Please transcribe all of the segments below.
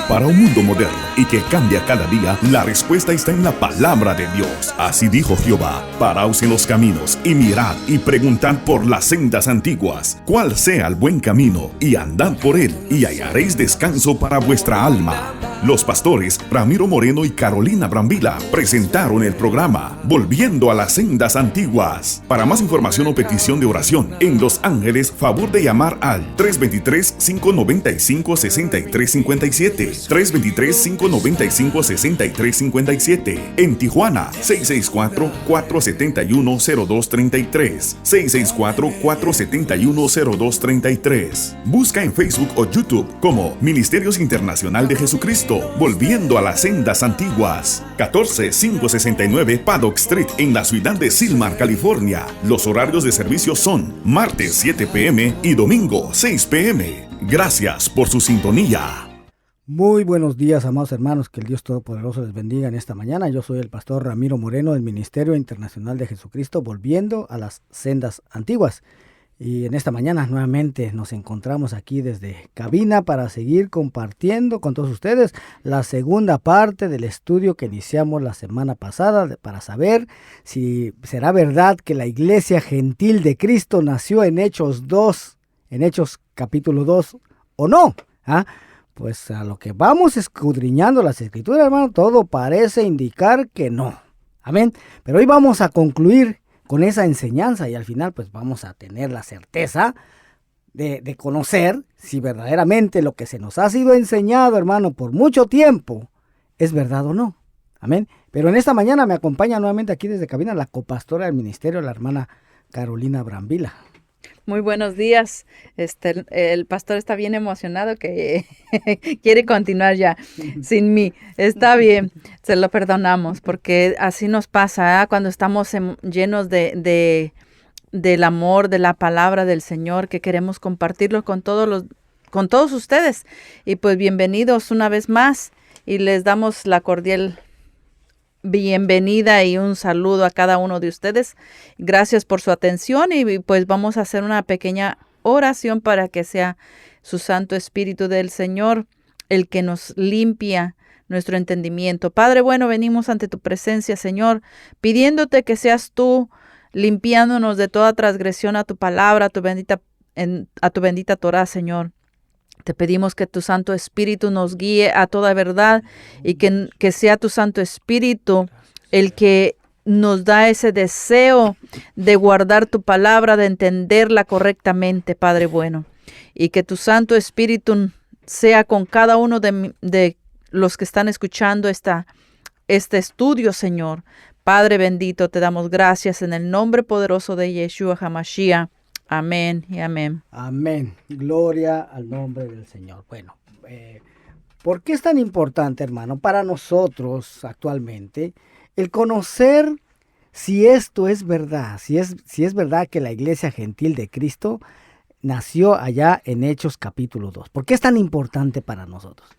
Para un mundo moderno y que cambia cada día, la respuesta está en la palabra de Dios. Así dijo Jehová: paraos en los caminos y mirad y preguntad por las sendas antiguas, cuál sea el buen camino, y andad por él, y hallaréis descanso para vuestra alma. Los pastores Ramiro Moreno y Carolina Brambila presentaron el programa Volviendo a las Sendas Antiguas. Para más información o petición de oración en Los Ángeles, favor de llamar al 323-595-6357. 323-595-6357. En Tijuana, 664-471-0233. 664-471-0233. Busca en Facebook o YouTube como Ministerios Internacional de Jesucristo, Volviendo a las Sendas Antiguas. 14569 Paddock Street en la ciudad de Silmar, California. Los horarios de servicio son martes 7 p.m. y domingo 6 p.m. Gracias por su sintonía. Muy buenos días, amados hermanos, que el Dios Todopoderoso les bendiga en esta mañana. Yo soy el pastor Ramiro Moreno del Ministerio Internacional de Jesucristo, Volviendo a las Sendas Antiguas. Y en esta mañana nuevamente nos encontramos aquí desde cabina para seguir compartiendo con todos ustedes la segunda parte del estudio que iniciamos la semana pasada para saber si será verdad que la Iglesia Gentil de Cristo nació en Hechos 2, en Hechos capítulo 2 o no. Pues a lo que vamos escudriñando las Escrituras, hermano, todo parece indicar que no. Amén. Pero hoy vamos a concluir con esa enseñanza y al final pues vamos a tener la certeza de conocer si verdaderamente lo que se nos ha sido enseñado, hermano, por mucho tiempo es verdad o no. Amén. Pero en esta mañana me acompaña nuevamente aquí desde cabina la copastora del ministerio, la hermana Carolina Brambila. Muy buenos días. El pastor está bien emocionado que quiere continuar ya sin mí. Está bien, se lo perdonamos porque así nos pasa cuando estamos llenos del amor, de la palabra del Señor, que queremos compartirlo con con todos ustedes. Y pues bienvenidos una vez más y les damos la cordial bienvenida y un saludo a cada uno de ustedes. Gracias por su atención y pues vamos a hacer una pequeña oración para que sea su Santo Espíritu del Señor el que nos limpia nuestro entendimiento. Padre bueno, venimos ante tu presencia, Señor, pidiéndote que seas tú limpiándonos de toda transgresión a tu palabra, a tu bendita Torá, Señor. Te pedimos que tu Santo Espíritu nos guíe a toda verdad y que sea tu Santo Espíritu el que nos da ese deseo de guardar tu palabra, de entenderla correctamente, Padre bueno. Y que tu Santo Espíritu sea con cada uno de los que están escuchando este estudio, Señor. Padre bendito, te damos gracias en el nombre poderoso de Yeshua HaMashiach. Amén y amén. Amén. Gloria al nombre del Señor. Bueno, ¿por qué es tan importante, hermano, para nosotros actualmente el conocer si esto es verdad, si es verdad que la Iglesia Gentil de Cristo nació allá en Hechos capítulo 2? ¿Por qué es tan importante para nosotros?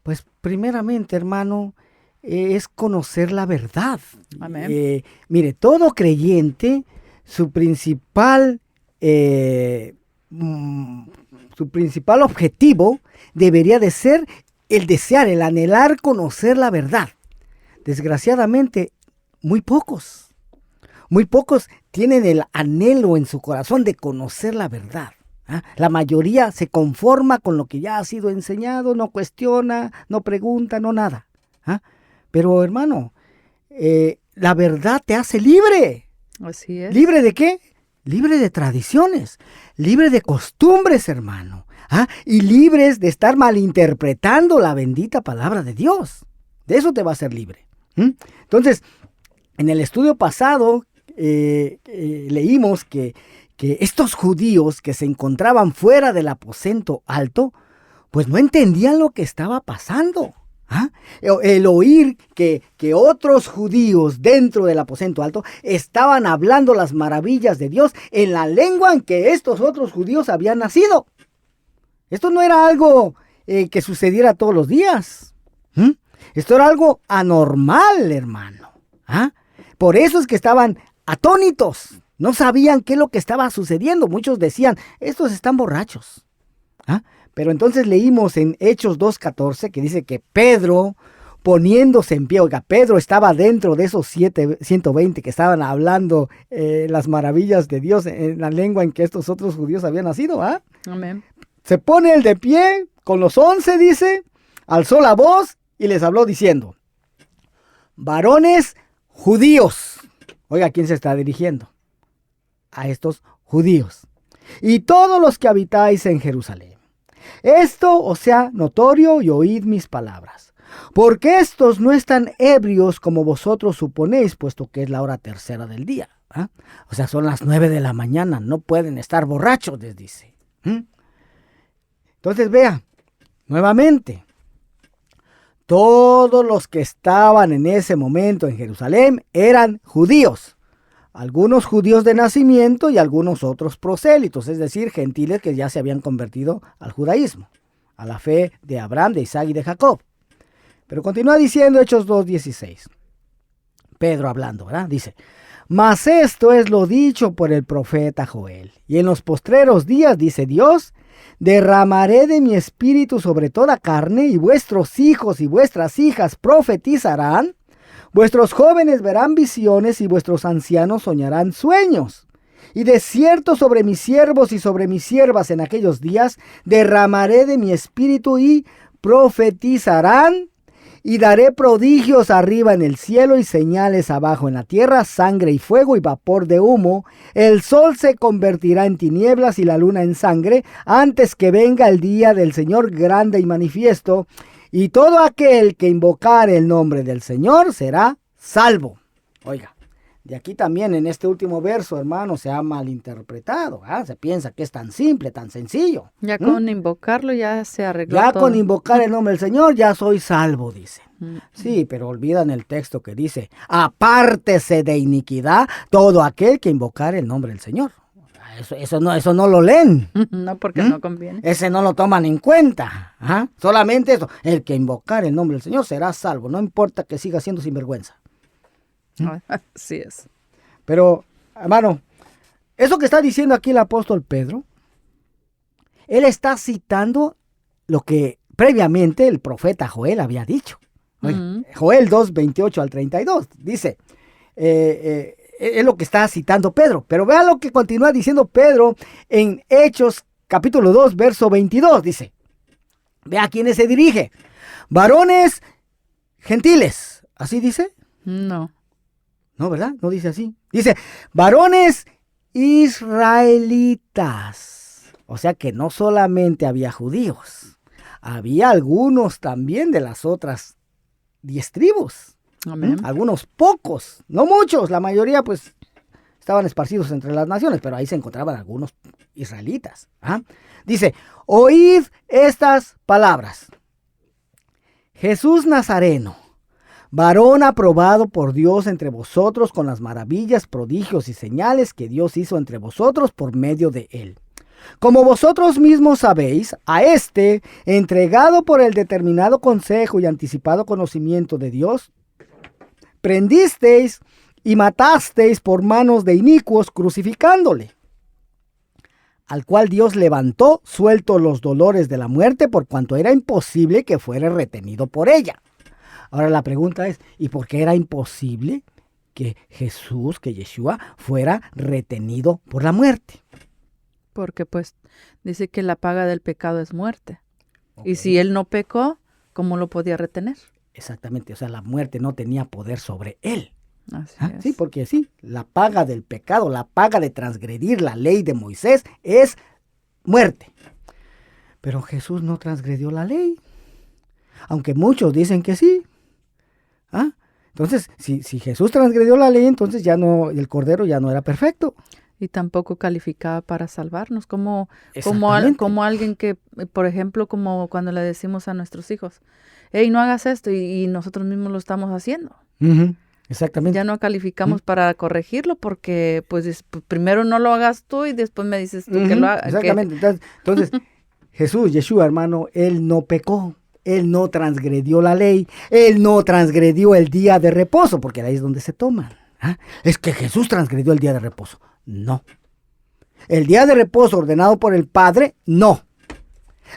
Pues primeramente, hermano, es conocer la verdad. Amén. Mire, todo creyente, su principal objetivo debería de ser el desear, el anhelar conocer la verdad. Desgraciadamente, muy pocos tienen el anhelo en su corazón de conocer la verdad. La mayoría se conforma con lo que ya ha sido enseñado, no cuestiona, no pregunta, no nada. Pero hermano, la verdad te hace libre. Así es. ¿Libre de qué? Libre de tradiciones, libre de costumbres, hermano, y libres de estar malinterpretando la bendita palabra de Dios. De eso te va a hacer libre. Entonces, en el estudio pasado leímos que estos judíos que se encontraban fuera del aposento alto, pues no entendían lo que estaba pasando. El oír que otros judíos dentro del aposento alto estaban hablando las maravillas de Dios en la lengua en que estos otros judíos habían nacido. Esto no era algo que sucediera todos los días. Esto era algo anormal, hermano. Por eso es que estaban atónitos. No sabían qué es lo que estaba sucediendo. Muchos decían, estos están borrachos. Pero entonces leímos en Hechos 2:14 que dice que Pedro, poniéndose en pie, oiga, Pedro estaba dentro de esos 120 que estaban hablando las maravillas de Dios en la lengua en que estos otros judíos habían nacido. Amén. Se pone él de pie con los 11, dice, alzó la voz y les habló diciendo: varones judíos. Oiga, ¿a quién se está dirigiendo? A estos judíos. Y todos los que habitáis en Jerusalén. Esto os sea notorio y oíd mis palabras. Porque estos no están ebrios como vosotros suponéis, puesto que es la hora tercera del día. O sea, son las 9 de la mañana, no pueden estar borrachos, les dice. Entonces vea, nuevamente, todos los que estaban en ese momento en Jerusalén eran judíos. Algunos judíos de nacimiento y algunos otros prosélitos, es decir, gentiles que ya se habían convertido al judaísmo, a la fe de Abraham, de Isaac y de Jacob. Pero continúa diciendo Hechos 2:16. Pedro hablando, ¿verdad? Dice: mas esto es lo dicho por el profeta Joel. Y en los postreros días, dice Dios, derramaré de mi espíritu sobre toda carne, y vuestros hijos y vuestras hijas profetizarán. Vuestros jóvenes verán visiones y vuestros ancianos soñarán sueños. Y de cierto sobre mis siervos y sobre mis siervas en aquellos días derramaré de mi espíritu y profetizarán. Y daré prodigios arriba en el cielo y señales abajo en la tierra, sangre y fuego y vapor de humo. El sol se convertirá en tinieblas y la luna en sangre, antes que venga el día del Señor grande y manifiesto. Y todo aquel que invocare el nombre del Señor será salvo. Oiga, de aquí también en este último verso, hermano, se ha malinterpretado. Se piensa que es tan simple, tan sencillo. Ya con invocarlo ya se arregló ya todo. Con invocar el nombre del Señor ya soy salvo, dice. Sí, pero olvidan el texto que dice: apártese de iniquidad todo aquel que invocare el nombre del Señor. Eso no lo leen. No, porque no conviene. Ese no lo toman en cuenta. Solamente eso. El que invocar el nombre del Señor será salvo. No importa que siga siendo sinvergüenza. Así es. Pero, hermano, eso que está diciendo aquí el apóstol Pedro, él está citando lo que previamente el profeta Joel había dicho. Joel 2:28 al 32. Dice, es lo que está citando Pedro. Pero vea lo que continúa diciendo Pedro en Hechos capítulo 2, verso 22. Dice, vea a quiénes se dirige. Varones gentiles. ¿Así dice? No. No, ¿verdad? No dice así. Dice, varones israelitas. O sea que no solamente había judíos. Había algunos también de las otras 10 tribus. Amén. Algunos pocos, no muchos, la mayoría pues estaban esparcidos entre las naciones, pero ahí se encontraban algunos israelitas. Dice, oíd estas palabras. Jesús Nazareno, varón aprobado por Dios entre vosotros con las maravillas, prodigios y señales que Dios hizo entre vosotros por medio de él. Como vosotros mismos sabéis, a este, entregado por el determinado consejo y anticipado conocimiento de Dios, prendisteis y matasteis por manos de inicuos, crucificándole, al cual Dios levantó, suelto los dolores de la muerte, por cuanto era imposible que fuera retenido por ella. Ahora la pregunta es, ¿y por qué era imposible que Yeshua, fuera retenido por la muerte? Porque pues dice que la paga del pecado es muerte. Okay. Y si él no pecó, ¿cómo lo podía retener? Exactamente, o sea, la muerte no tenía poder sobre él. Así es. Sí, porque sí, la paga del pecado, la paga de transgredir la ley de Moisés es muerte. Pero Jesús no transgredió la ley, aunque muchos dicen que sí. Entonces, si Jesús transgredió la ley, entonces ya no, el Cordero ya no era perfecto. Y tampoco calificaba para salvarnos, como alguien que, por ejemplo, como cuando le decimos a nuestros hijos, hey, no hagas esto, y nosotros mismos lo estamos haciendo. Exactamente. Ya no calificamos para corregirlo porque, pues, primero no lo hagas tú y después me dices tú que lo hagas. Exactamente. Entonces, Jesús, Yeshua, hermano, él no pecó, él no transgredió la ley, él no transgredió el día de reposo, porque ahí es donde se toman. Es que Jesús transgredió el día de reposo. No. El día de reposo ordenado por el Padre, no.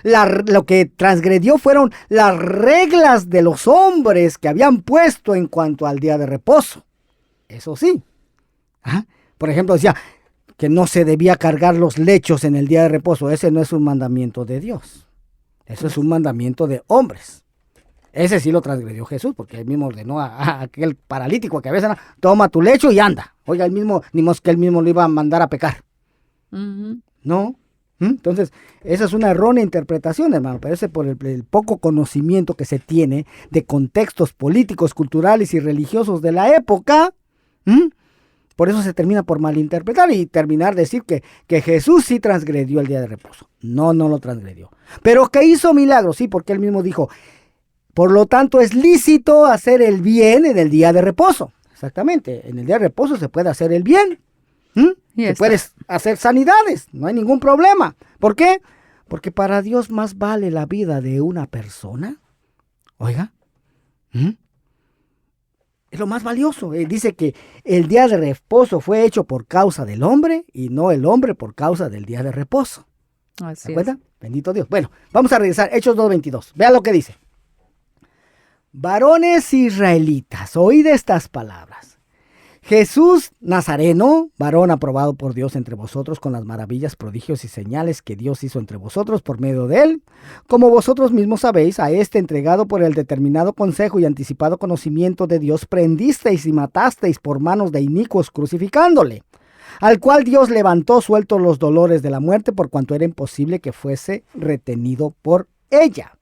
Lo que transgredió fueron las reglas de los hombres que habían puesto en cuanto al día de reposo. Eso sí. Por ejemplo, decía que no se debía cargar los lechos en el día de reposo. Ese no es un mandamiento de Dios. Eso es un mandamiento de hombres. Ese sí lo transgredió Jesús, porque él mismo ordenó a aquel paralítico que a veces toma tu lecho y anda. Oiga, él mismo, ni más que él mismo lo iba a mandar a pecar. No. Entonces, esa es una errónea interpretación, hermano. Parece por el poco conocimiento que se tiene de contextos políticos, culturales y religiosos de la época. Por eso se termina por malinterpretar y terminar de decir que Jesús sí transgredió el día de reposo. No lo transgredió. Pero que hizo milagros, sí, porque él mismo dijo, por lo tanto es lícito hacer el bien en el día de reposo. Exactamente, en el día de reposo se puede hacer el bien. Se puede hacer sanidades, no hay ningún problema. ¿Por qué? Porque para Dios más vale la vida de una persona. Oiga, es lo más valioso. Dice que el día de reposo fue hecho por causa del hombre y no el hombre por causa del día de reposo. ¿Se cuenta? Bendito Dios. Bueno, vamos a regresar. Hechos 2:22. Vea lo que dice. Varones israelitas, oíd estas palabras. Jesús Nazareno, varón aprobado por Dios entre vosotros con las maravillas, prodigios y señales que Dios hizo entre vosotros por medio de él, como vosotros mismos sabéis, a este entregado por el determinado consejo y anticipado conocimiento de Dios, prendisteis y matasteis por manos de inicuos crucificándole, al cual Dios levantó sueltos los dolores de la muerte, por cuanto era imposible que fuese retenido por ella.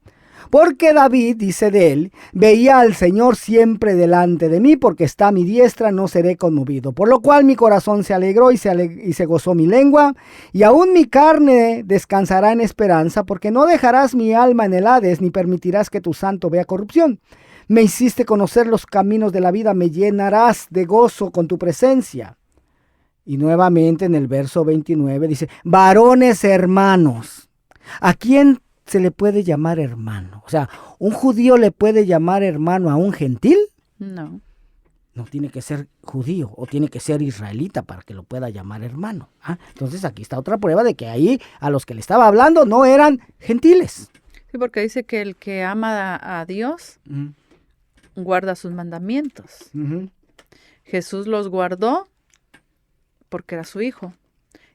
Porque David, dice de él, veía al Señor siempre delante de mí, porque está a mi diestra, no seré conmovido. Por lo cual mi corazón se alegró y se gozó mi lengua, y aún mi carne descansará en esperanza, porque no dejarás mi alma en el Hades, ni permitirás que tu santo vea corrupción. Me hiciste conocer los caminos de la vida, me llenarás de gozo con tu presencia. Y nuevamente en el verso 29 dice, varones hermanos, ¿a quién se le puede llamar hermano? O sea, ¿un judío le puede llamar hermano a un gentil? No. No tiene que ser judío o tiene que ser israelita para que lo pueda llamar hermano. Entonces aquí está otra prueba de que ahí a los que le estaba hablando no eran gentiles. Sí, porque dice que el que ama a Dios guarda sus mandamientos. Jesús los guardó porque era su hijo.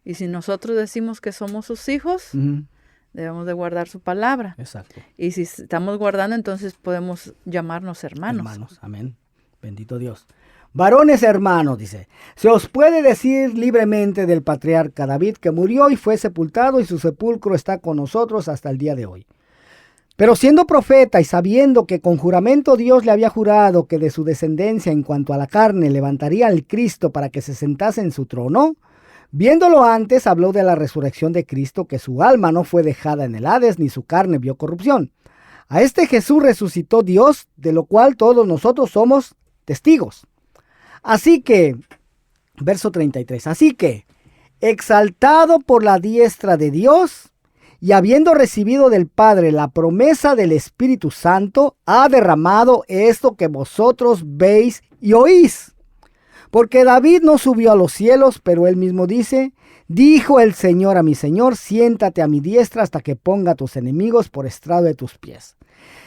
Y si nosotros decimos que somos sus hijos, debemos de guardar su palabra. Exacto. Y si estamos guardando, entonces podemos llamarnos hermanos. Hermanos, amén. Bendito Dios. Varones hermanos, dice, se os puede decir libremente del patriarca David que murió y fue sepultado y su sepulcro está con nosotros hasta el día de hoy. Pero siendo profeta y sabiendo que con juramento Dios le había jurado que de su descendencia en cuanto a la carne levantaría al Cristo para que se sentase en su trono, viéndolo antes, habló de la resurrección de Cristo, que su alma no fue dejada en el Hades, ni su carne vio corrupción. A este Jesús resucitó Dios, de lo cual todos nosotros somos testigos. Así que, verso 33, así que, exaltado por la diestra de Dios, y habiendo recibido del Padre la promesa del Espíritu Santo, ha derramado esto que vosotros veis y oís. Porque David no subió a los cielos, pero él mismo dice, dijo el Señor a mi Señor, siéntate a mi diestra hasta que ponga a tus enemigos por estrado de tus pies.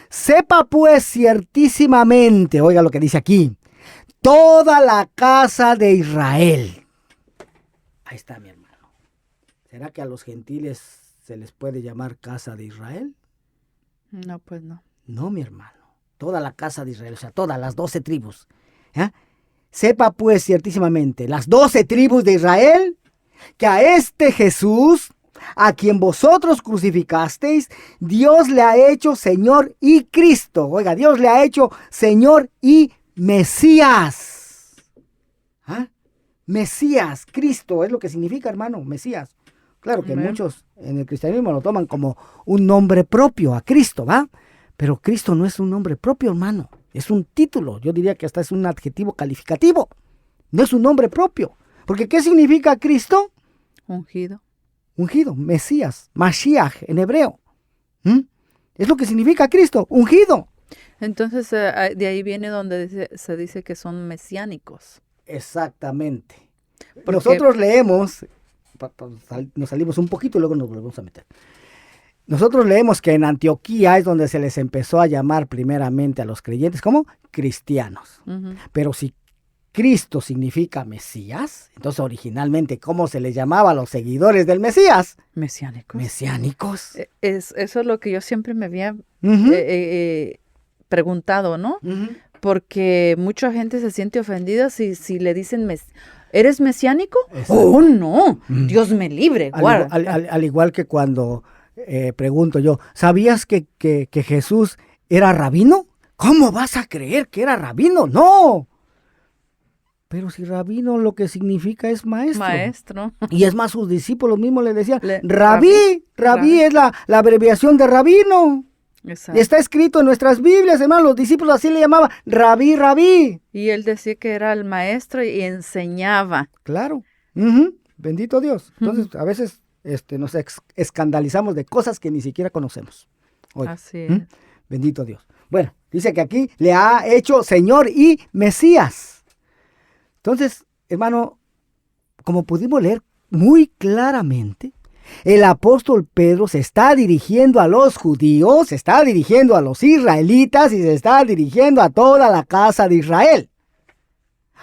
Sepa pues ciertísimamente, oiga lo que dice aquí, toda la casa de Israel. Ahí está, mi hermano. ¿Será que a los gentiles se les puede llamar casa de Israel? No, pues no. No, mi hermano. Toda la casa de Israel, o sea, todas las 12 tribus. Sepa pues ciertísimamente las 12 tribus de Israel que a este Jesús, a quien vosotros crucificasteis, Dios le ha hecho Señor y Cristo. Oiga, Dios le ha hecho Señor y Mesías. Mesías, Cristo, es lo que significa, hermano, Mesías. Claro que muchos en el cristianismo lo toman como un nombre propio a Cristo, ¿va? Pero Cristo no es un nombre propio, hermano. Es un título. Yo diría que hasta es un adjetivo calificativo. No es un nombre propio. Porque ¿qué significa Cristo? Ungido. Ungido, Mesías, Mashiach en hebreo. Es lo que significa Cristo, ungido. Entonces, de ahí viene donde se dice que son mesiánicos. Exactamente. Nosotros leemos, nos salimos un poquito y luego nos volvemos a meter. nosotros leemos que en Antioquía es donde se les empezó a llamar primeramente a los creyentes como cristianos. Pero si Cristo significa Mesías, entonces originalmente, ¿cómo se les llamaba a los seguidores del Mesías? Mesiánicos. Mesiánicos. Eso es lo que yo siempre me había Ujú. preguntado, ¿no? Ujú. Porque mucha gente se siente ofendida si le dicen, ¿eres mesiánico? Exacto. Oh, no, Dios me libre, guarda. Al igual que cuando pregunto yo, ¿sabías que Jesús era rabino? ¿Cómo vas a creer que era rabino? ¡No! Pero si rabino lo que significa es maestro. Maestro. Y es más, sus discípulos mismos le decían, Rabí rabí es la abreviación de rabino. Exacto. Y está escrito en nuestras Biblias, hermano, los discípulos así le llamaban, rabí, rabí. Y él decía que era el maestro y enseñaba. Claro. Ujú. Bendito Dios. Entonces, a veces nos escandalizamos de cosas que ni siquiera conocemos. Oiga, Así es. bendito Dios. Bueno, dice que aquí le ha hecho Señor y Mesías. Entonces, hermano, como pudimos leer muy claramente, el apóstol Pedro se está dirigiendo a los judíos, se está dirigiendo a los israelitas y se está dirigiendo a toda la casa de Israel.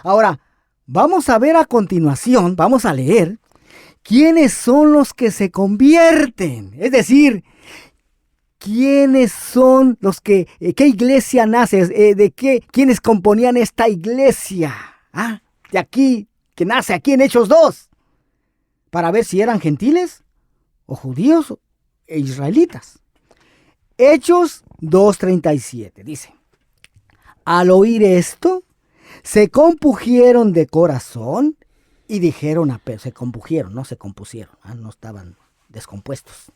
Ahora, vamos a ver a continuación, vamos a leer quiénes son los que se convierten. Es decir, quiénes son los que, qué iglesia nace, quiénes componían esta iglesia. De aquí, que nace aquí en Hechos 2, para ver si eran gentiles o judíos e israelitas. Hechos 2:37 dice, al oír esto, se compungieron de corazón y dijeron a Pedro, se compungieron, no se compusieron, no estaban descompuestos.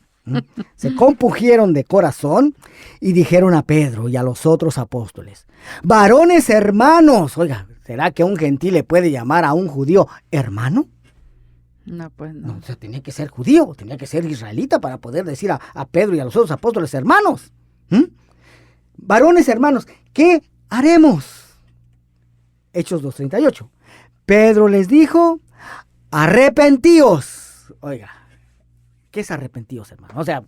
Se compungieron de corazón y dijeron a Pedro y a los otros apóstoles, varones hermanos, oiga, ¿será que un gentil le puede llamar a un judío hermano? No, pues no. No, o sea, tenía que ser judío, tenía que ser israelita para poder decir a Pedro y a los otros apóstoles hermanos. Varones hermanos, ¿qué haremos? Hechos 2:38. Pedro les dijo, arrepentíos. Oiga, ¿qué es arrepentíos, hermano? O sea,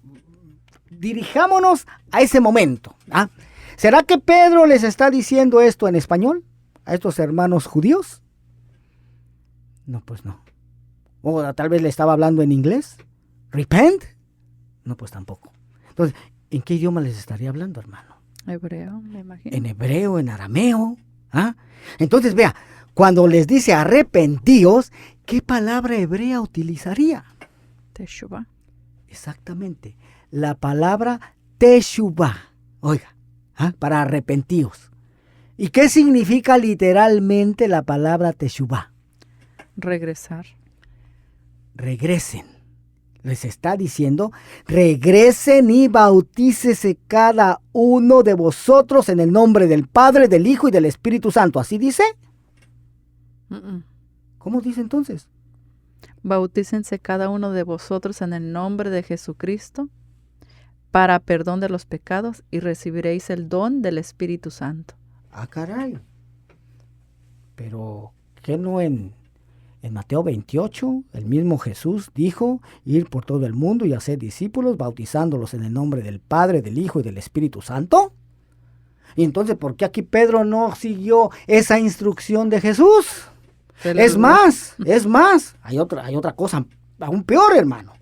dirijámonos a ese momento. ¿Será que Pedro les está diciendo esto en español a estos hermanos judíos? No, pues no. O tal vez le estaba hablando en inglés. ¿Repent? No, pues tampoco. Entonces, ¿en qué idioma les estaría hablando, hermano? Hebreo, me imagino. En hebreo, en arameo. Entonces, vea, cuando les dice arrepentíos, ¿qué palabra hebrea utilizaría? Teshuvah. Exactamente. La palabra teshuvah. Oiga, para arrepentíos. ¿Y qué significa literalmente la palabra teshuvah? Regresar. Regresen. Les está diciendo, regresen y bautícese cada uno de vosotros en el nombre del Padre, del Hijo y del Espíritu Santo. ¿Así dice? ¿Cómo dice entonces? Bautícense cada uno de vosotros en el nombre de Jesucristo para perdón de los pecados y recibiréis el don del Espíritu Santo. Caray. Pero, ¿qué no en Mateo 28, el mismo Jesús dijo, ir por todo el mundo y hacer discípulos, bautizándolos en el nombre del Padre, del Hijo y del Espíritu Santo? Y entonces, ¿por qué aquí Pedro no siguió esa instrucción de Jesús? Es más, hay otra cosa aún peor, hermano.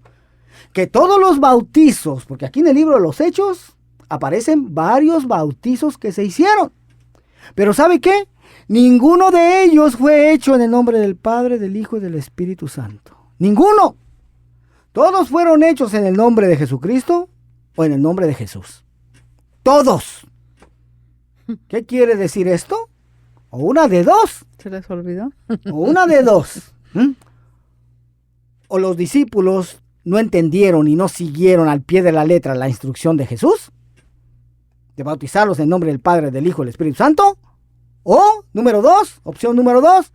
Que todos los bautizos, porque aquí en el libro de los Hechos aparecen varios bautizos que se hicieron. Pero ¿sabe qué? Ninguno de ellos fue hecho en el nombre del Padre, del Hijo y del Espíritu Santo. Ninguno. Todos fueron hechos en el nombre de Jesucristo o en el nombre de Jesús. Todos. ¿Qué quiere decir esto? O una de dos. ¿Se les olvidó? O una de dos. O los discípulos no entendieron y no siguieron al pie de la letra la instrucción de Jesús, de bautizarlos en el nombre del Padre, del Hijo y del Espíritu Santo. O, opción número dos,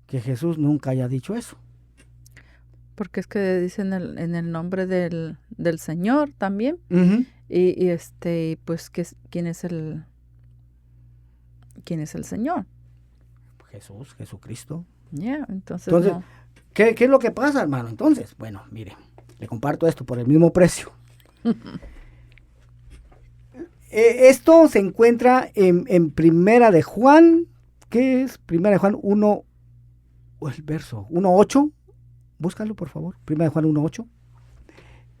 que Jesús nunca haya dicho eso. Porque es que dicen en el nombre del Señor también. Y pues, ¿quién es el Señor? Jesús, Jesucristo. Entonces Entonces, no. ¿qué es lo que pasa, hermano? Entonces, bueno, mire, le comparto esto por el mismo precio. Esto se encuentra en Primera de Juan, ¿qué es? Primera de Juan 1, el verso 1:8. Búscalo, por favor. Primera de Juan 1:8.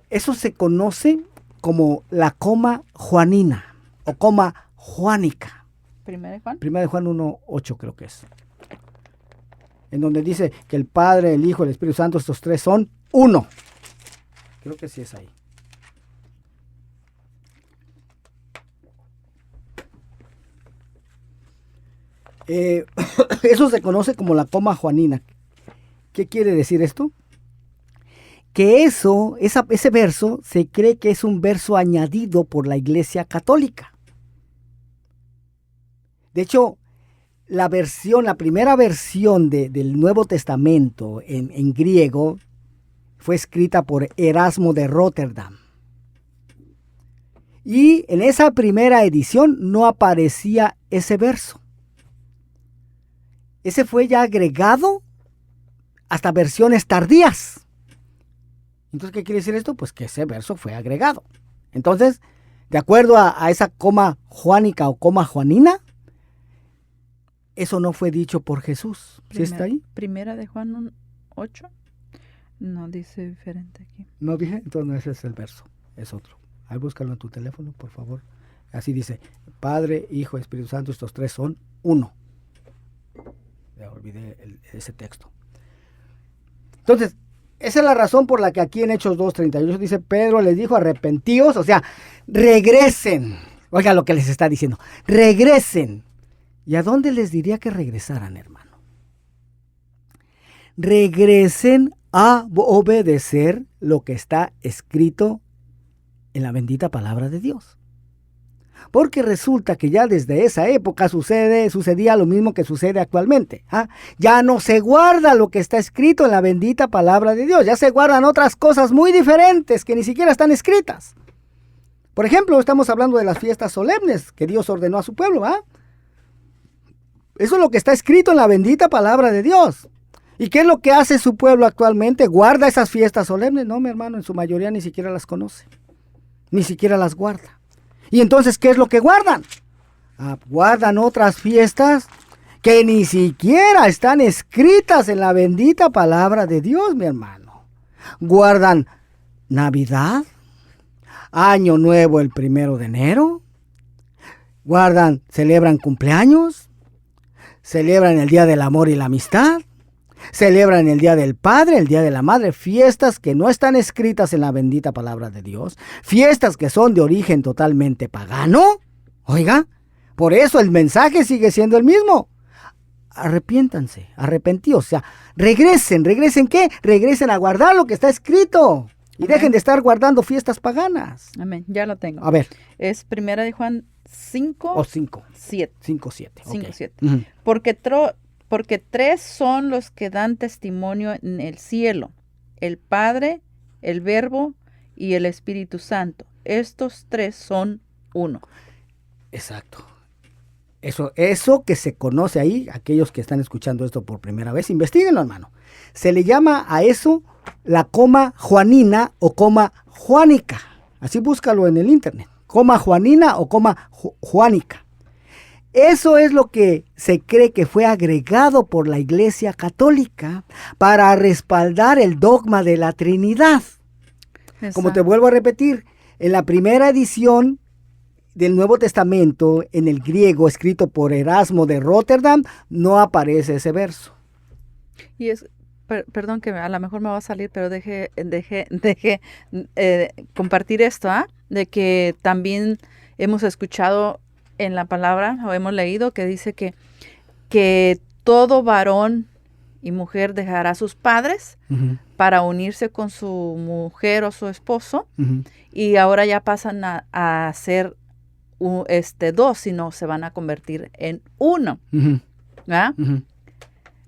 Eso se conoce como la coma juanina o coma juánica. ¿Primera de Juan? Primera de Juan 1:8 creo que es. En donde dice que el Padre, el Hijo, el Espíritu Santo, estos tres son uno. Creo que sí es ahí. Eso se conoce como la coma juanina. ¿Qué quiere decir esto? Que ese verso se cree que es un verso añadido por la Iglesia Católica. De hecho, la primera versión del Nuevo Testamento en griego fue escrita por Erasmo de Rotterdam. Y en esa primera edición no aparecía ese verso. Ese fue ya agregado hasta versiones tardías. Entonces, ¿qué quiere decir esto? Pues que ese verso fue agregado. Entonces, de acuerdo a esa coma juánica o coma juanina, eso no fue dicho por Jesús. ¿Sí está ahí? Primera de Juan 8. No, dice diferente aquí. No dije, entonces no, ese es el verso, es otro. Ahí búscalo en tu teléfono, por favor. Así dice, Padre, Hijo, Espíritu Santo, estos tres son uno. Ya olvidé ese texto. Entonces, esa es la razón por la que aquí en Hechos 2:38 dice, Pedro les dijo, arrepentíos, o sea, regresen. Oiga lo que les está diciendo, regresen. ¿Y a dónde les diría que regresaran, hermano? Regresen a obedecer lo que está escrito en la bendita palabra de Dios. Porque resulta que ya desde esa época sucedía lo mismo que sucede actualmente. Ya no se guarda lo que está escrito en la bendita palabra de Dios. Ya se guardan otras cosas muy diferentes que ni siquiera están escritas. Por ejemplo, estamos hablando de las fiestas solemnes que Dios ordenó a su pueblo. Eso es lo que está escrito en la bendita palabra de Dios. ¿Y qué es lo que hace su pueblo actualmente? ¿Guarda esas fiestas solemnes? No, mi hermano, en su mayoría ni siquiera las conoce. Ni siquiera las guarda. ¿Y entonces qué es lo que guardan? Guardan otras fiestas que ni siquiera están escritas en la bendita palabra de Dios, mi hermano. Guardan Navidad, Año Nuevo el 1 de enero, celebran cumpleaños, celebran el Día del Amor y la Amistad, celebran el Día del Padre, el Día de la Madre, fiestas que no están escritas en la bendita palabra de Dios, fiestas que son de origen totalmente pagano. Oiga, por eso el mensaje sigue siendo el mismo. Arrepiéntanse, arrepentíos, o sea, regresen, ¿qué? Regresen a guardar lo que está escrito y dejen de estar guardando fiestas paganas. Amén, ya lo tengo. A ver. Es Primera de Juan 5. O 5. 7. 5:7. 5:7. Uh-huh. Porque tres son los que dan testimonio en el cielo, el Padre, el Verbo y el Espíritu Santo. Estos tres son uno. Exacto. Eso que se conoce ahí, aquellos que están escuchando esto por primera vez, investíguenlo, hermano. Se le llama a eso la coma juanina o coma juánica. Así búscalo en el internet. Coma juanina o coma juánica. Eso es lo que se cree que fue agregado por la Iglesia Católica para respaldar el dogma de la Trinidad. Exacto. Como te vuelvo a repetir, en la primera edición del Nuevo Testamento, en el griego, escrito por Erasmo de Rotterdam, no aparece ese verso. Y perdón que a lo mejor me va a salir, pero deje compartir esto, de que también hemos escuchado en la palabra, o hemos leído, que dice que todo varón y mujer dejará a sus padres uh-huh. para unirse con su mujer o su esposo, uh-huh. y ahora ya pasan a ser dos, sino se van a convertir en uno. Uh-huh. ¿Verdad? Uh-huh.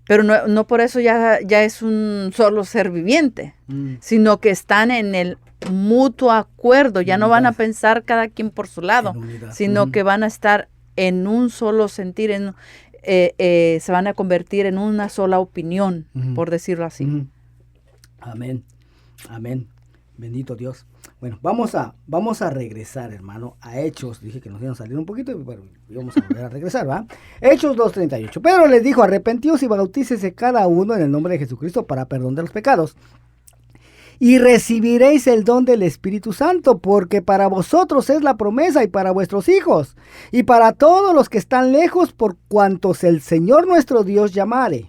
Pero no por eso ya es un solo ser viviente, sino que están en el mutuo acuerdo, ya no van a pensar cada quien por su lado, sino uh-huh. que van a estar en un solo sentir, se van a convertir en una sola opinión, uh-huh. por decirlo así. Uh-huh. Amén, amén, bendito Dios. Bueno, vamos a regresar, hermano, a Hechos. Dije que nos iban a salir un poquito, pero vamos a volver a regresar, ¿va? Hechos 2:38. Pedro les dijo, arrepentíos y bautícese cada uno en el nombre de Jesucristo para perdón de los pecados. Y recibiréis el don del Espíritu Santo, porque para vosotros es la promesa y para vuestros hijos, y para todos los que están lejos, por cuantos el Señor nuestro Dios llamare.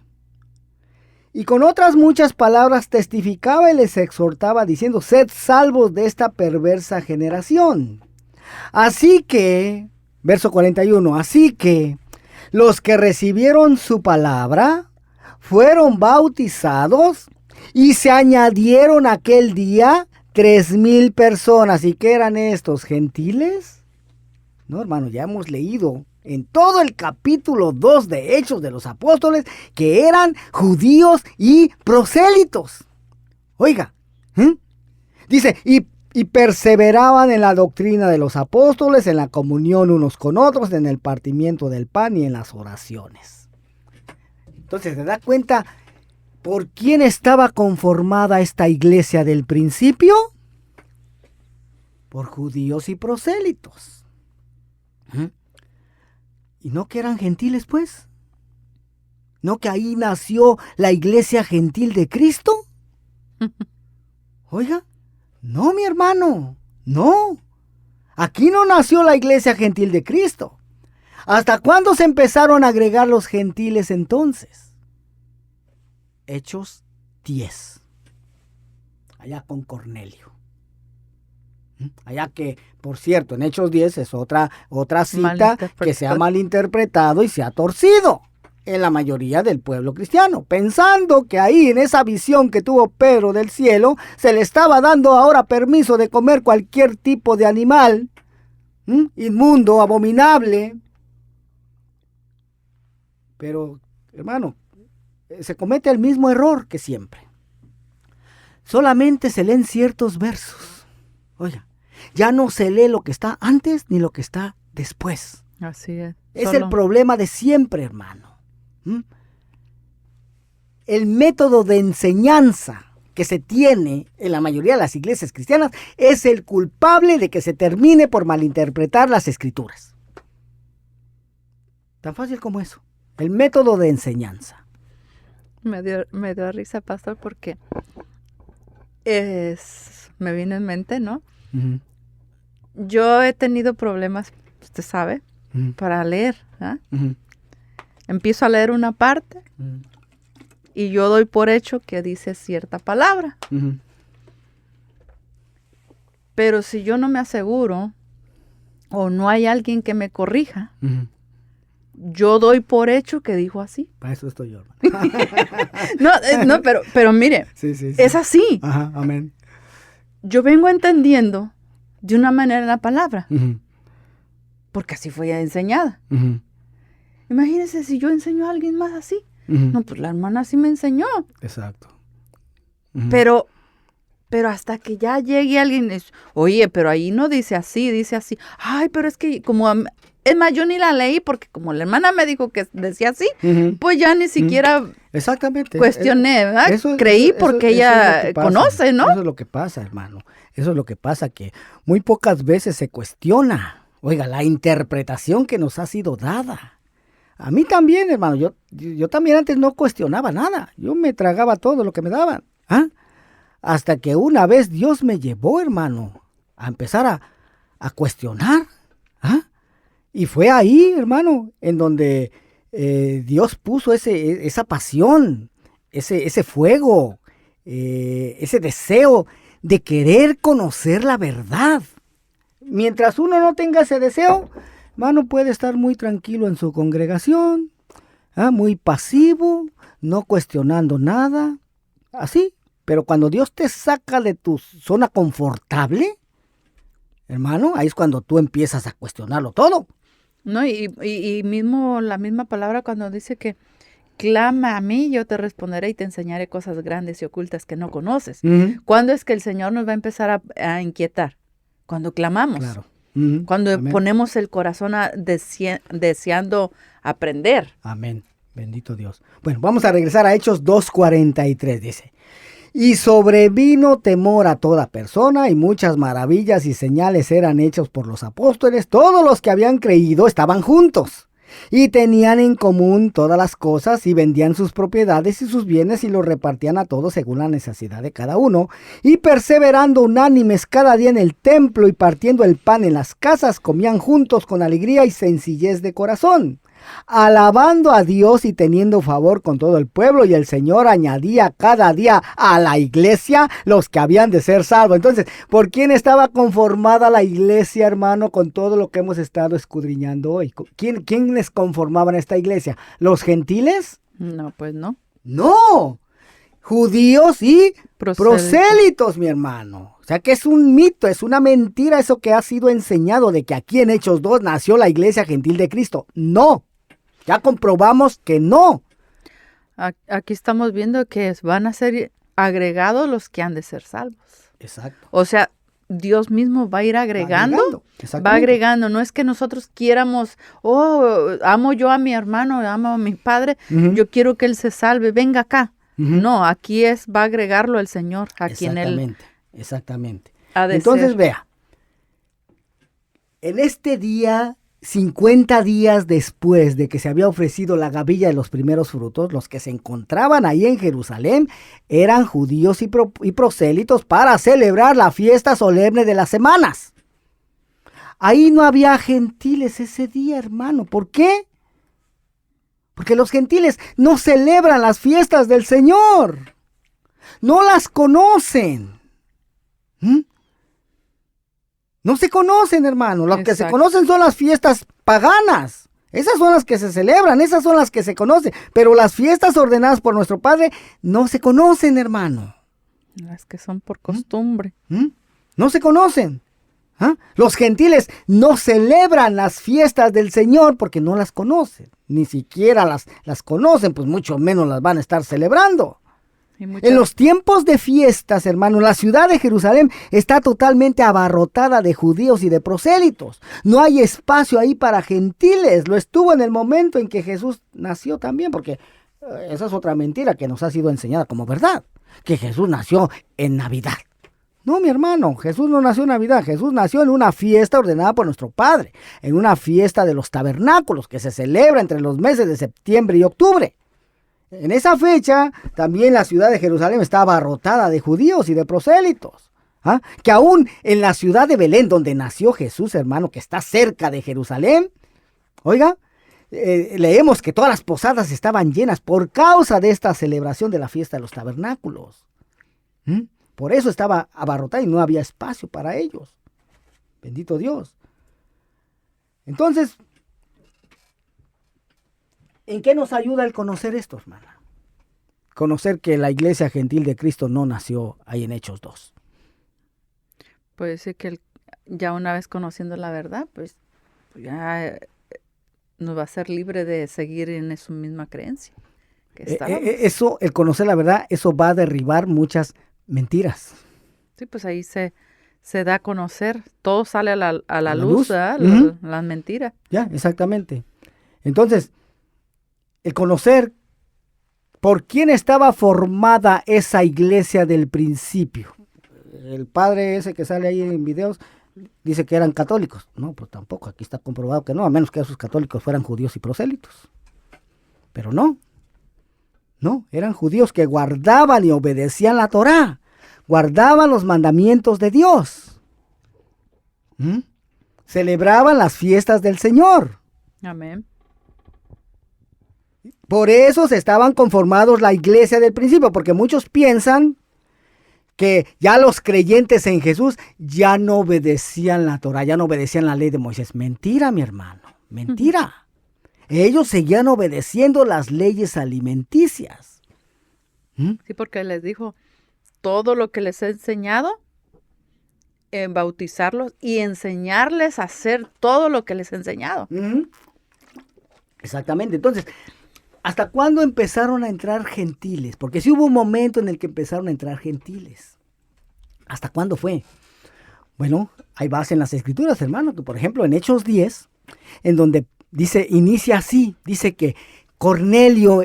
Y con otras muchas palabras testificaba y les exhortaba, diciendo, sed salvos de esta perversa generación. Así que, verso 41, así que los que recibieron su palabra fueron bautizados y se añadieron aquel día 3,000 personas. ¿Y qué eran estos? ¿Gentiles? No, hermano, ya hemos leído en todo el capítulo 2 de Hechos de los Apóstoles que eran judíos y prosélitos. Oiga, dice, y perseveraban en la doctrina de los apóstoles, en la comunión unos con otros, en el partimiento del pan y en las oraciones. Entonces, ¿se da cuenta por quién estaba conformada esta iglesia del principio? Por judíos y prosélitos. ¿Y no que eran gentiles, pues? ¿No que ahí nació la iglesia gentil de Cristo? Oiga, no, mi hermano, no. Aquí no nació la iglesia gentil de Cristo. ¿Hasta cuándo se empezaron a agregar los gentiles entonces? Hechos 10. Allá con Cornelio. Allá que, por cierto, en Hechos 10 es otra cita que se ha malinterpretado y se ha torcido en la mayoría del pueblo cristiano, pensando que ahí en esa visión que tuvo Pedro del cielo, se le estaba dando ahora permiso de comer cualquier tipo de animal, inmundo, abominable. Pero, hermano, se comete el mismo error que siempre. Solamente se leen ciertos versos. Oiga, ya no se lee lo que está antes ni lo que está después. Así es. Es el problema de siempre, hermano. El método de enseñanza que se tiene en la mayoría de las iglesias cristianas es el culpable de que se termine por malinterpretar las escrituras. Tan fácil como eso. El método de enseñanza. Me dio risa, pastor, porque me vino en mente, ¿no? Uh-huh. Yo he tenido problemas, usted sabe, para leer. Uh-huh. Empiezo a leer una parte y yo doy por hecho que dice cierta palabra. Uh-huh. Pero si yo no me aseguro o no hay alguien que me corrija, yo doy por hecho que dijo así. Para eso estoy yo, No, pero mire, sí. Es así. Ajá, amén. Yo vengo entendiendo de una manera la palabra, porque así fue enseñada. Imagínense si yo enseño a alguien más así. No, pues la hermana sí me enseñó. Exacto. Pero hasta que ya llegue alguien, oye, pero ahí no dice así, dice así. Ay, pero es que es más, yo ni la leí porque como la hermana me dijo que decía así, pues ya ni siquiera exactamente cuestioné, ¿verdad? Creí porque ella es conoce, ¿no? Eso es lo que pasa, hermano. Eso es lo que pasa, que muy pocas veces se cuestiona, oiga, la interpretación que nos ha sido dada. A mí también, hermano, yo también antes no cuestionaba nada. Yo me tragaba todo lo que me daban. Hasta que una vez Dios me llevó, hermano, a empezar a cuestionar. Y fue ahí, hermano, en donde Dios puso esa pasión, ese fuego, ese deseo de querer conocer la verdad. Mientras uno no tenga ese deseo, hermano, puede estar muy tranquilo en su congregación, muy pasivo, no cuestionando nada, así. Pero cuando Dios te saca de tu zona confortable, hermano, ahí es cuando tú empiezas a cuestionarlo todo. No, y mismo la misma palabra cuando dice que clama a mí, yo te responderé y te enseñaré cosas grandes y ocultas que no conoces. ¿Cuándo es que el Señor nos va a empezar a inquietar? Cuando clamamos. Claro. Cuando Amén. Ponemos el corazón deseando aprender. Amén. Bendito Dios. Bueno, vamos a regresar a Hechos 2:43, dice. Y sobrevino temor a toda persona, y muchas maravillas y señales eran hechos por los apóstoles. Todos los que habían creído estaban juntos, y tenían en común todas las cosas, y vendían sus propiedades y sus bienes, y los repartían a todos según la necesidad de cada uno. Y perseverando unánimes cada día en el templo, y partiendo el pan en las casas, comían juntos con alegría y sencillez de corazón, alabando a Dios y teniendo favor con todo el pueblo, y el Señor añadía cada día a la iglesia los que habían de ser salvos. Entonces, ¿por quién estaba conformada la iglesia, hermano, con todo lo que hemos estado escudriñando hoy? ¿Quiénes conformaban esta iglesia? ¿Los gentiles? No, pues no. No, judíos y prosélitos, mi hermano. O sea que es un mito, es una mentira eso que ha sido enseñado de que aquí en Hechos 2 nació la iglesia gentil de Cristo. No, ya comprobamos que no. Aquí estamos viendo que van a ser agregados los que han de ser salvos. Exacto. O sea, Dios mismo va a ir agregando. Va agregando. No es que nosotros quieramos, amo yo a mi hermano, amo a mi padre, yo quiero que él se salve, venga acá. No, aquí va a agregarlo el Señor a quien él... Exactamente. Entonces, ser. Vea, en este día, 50 días después de que se había ofrecido la gavilla de los primeros frutos, los que se encontraban ahí en Jerusalén eran judíos y prosélitos para celebrar la fiesta solemne de las semanas. Ahí no había gentiles ese día, hermano. ¿Por qué? Porque los gentiles no celebran las fiestas del Señor. No las conocen. No se conocen, hermano. Lo que se conocen son las fiestas paganas. Esas son las que se celebran, esas son las que se conocen. Pero las fiestas ordenadas por nuestro Padre no se conocen, hermano. Las que son por costumbre. No se conocen. Los gentiles no celebran las fiestas del Señor porque no las conocen. Ni siquiera las conocen, pues mucho menos las van a estar celebrando. En los tiempos de fiestas, hermano, la ciudad de Jerusalén está totalmente abarrotada de judíos y de prosélitos. No hay espacio ahí para gentiles. Lo estuvo en el momento en que Jesús nació también, porque esa es otra mentira que nos ha sido enseñada como verdad, que Jesús nació en Navidad. No, mi hermano, Jesús no nació en Navidad. Jesús nació en una fiesta ordenada por nuestro Padre, en una fiesta de los tabernáculos que se celebra entre los meses de septiembre y octubre. En esa fecha, también la ciudad de Jerusalén estaba abarrotada de judíos y de prosélitos. Que aún en la ciudad de Belén, donde nació Jesús, hermano, que está cerca de Jerusalén, oiga, leemos que todas las posadas estaban llenas por causa de esta celebración de la fiesta de los tabernáculos. Por eso estaba abarrotada y no había espacio para ellos. Bendito Dios. Entonces, ¿en qué nos ayuda el conocer esto, hermana? Conocer que la iglesia gentil de Cristo no nació ahí en Hechos 2. Puede ser que ya una vez conociendo la verdad, pues ya nos va a ser libre de seguir en su misma creencia. Eso, el conocer la verdad, eso va a derribar muchas mentiras. Sí, pues ahí se da a conocer, todo sale a la luz. Las mentiras. Ya, exactamente. Entonces, el conocer por quién estaba formada esa iglesia del principio. El padre ese que sale ahí en videos dice que eran católicos. No, pues tampoco, aquí está comprobado que no, a menos que esos católicos fueran judíos y prosélitos. Pero no, eran judíos que guardaban y obedecían la Torá, guardaban los mandamientos de Dios. Celebraban las fiestas del Señor. Amén. Por eso se estaban conformados la iglesia del principio, porque muchos piensan que ya los creyentes en Jesús ya no obedecían la Torá, ya no obedecían la ley de Moisés. Mentira, mi hermano, mentira. Ellos seguían obedeciendo las leyes alimenticias. Sí, porque les dijo, todo lo que les he enseñado, en bautizarlos y enseñarles a hacer todo lo que les he enseñado. Exactamente, entonces, ¿hasta cuándo empezaron a entrar gentiles? Porque sí hubo un momento en el que empezaron a entrar gentiles. ¿Hasta cuándo fue? Bueno, hay base en las escrituras, hermano, que por ejemplo en Hechos 10, en donde inicia así, dice que Cornelio